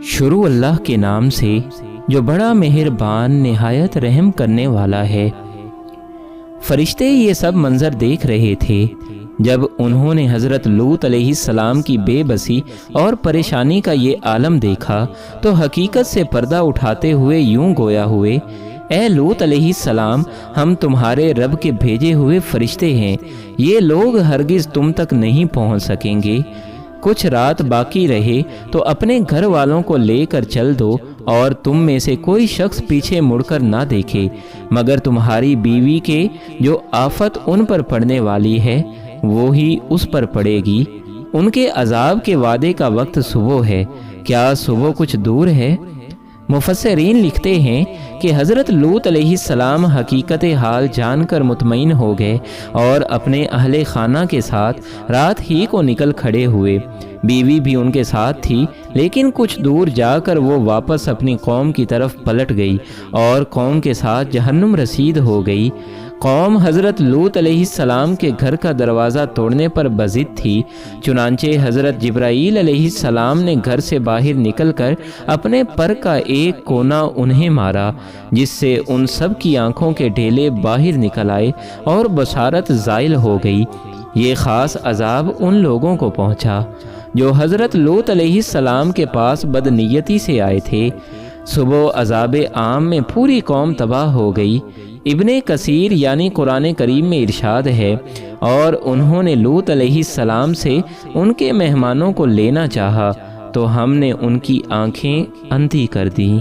شروع اللہ کے نام سے جو بڑا مہربان نہایت رحم کرنے والا ہے۔ فرشتے یہ سب منظر دیکھ رہے تھے جب انہوں نے حضرت لوط علیہ السلام کی بے بسی اور پریشانی کا یہ عالم دیکھا تو حقیقت سے پردہ اٹھاتے ہوئے یوں گویا ہوئے، اے لوط علیہ السلام، ہم تمہارے رب کے بھیجے ہوئے فرشتے ہیں، یہ لوگ ہرگز تم تک نہیں پہنچ سکیں گے۔ کچھ رات باقی رہے تو اپنے گھر والوں کو لے کر چل دو اور تم میں سے کوئی شخص پیچھے مڑ کر نہ دیکھے مگر تمہاری بیوی کے جو آفت ان پر پڑنے والی ہے وہی اس پر پڑے گی۔ ان کے عذاب کے وعدے کا وقت صبح ہے، کیا صبح کچھ دور ہے؟ مفسرین لکھتے ہیں کہ حضرت لوط علیہ السلام حقیقت حال جان کر مطمئن ہو گئے اور اپنے اہل خانہ کے ساتھ رات ہی کو نکل کھڑے ہوئے۔ بیوی بھی ان کے ساتھ تھی، لیکن کچھ دور جا کر وہ واپس اپنی قوم کی طرف پلٹ گئی اور قوم کے ساتھ جہنم رسید ہو گئی۔ قوم حضرت لوط علیہ السلام کے گھر کا دروازہ توڑنے پر بضد تھی، چنانچہ حضرت جبرائیل علیہ السلام نے گھر سے باہر نکل کر اپنے پر کا ایک کونا انہیں مارا، جس سے ان سب کی آنکھوں کے ڈھیلے باہر نکل آئے اور بصارت زائل ہو گئی۔ یہ خاص عذاب ان لوگوں کو پہنچا جو حضرت لوط علیہ السلام کے پاس بدنیتی سے آئے تھے۔ صبح عذاب عام میں پوری قوم تباہ ہو گئی۔ ابن کثیر یعنی قرآن کریم میں ارشاد ہے، اور انہوں نے لوط علیہ السلام سے ان کے مہمانوں کو لینا چاہا تو ہم نے ان کی آنکھیں اندھی کر دیں۔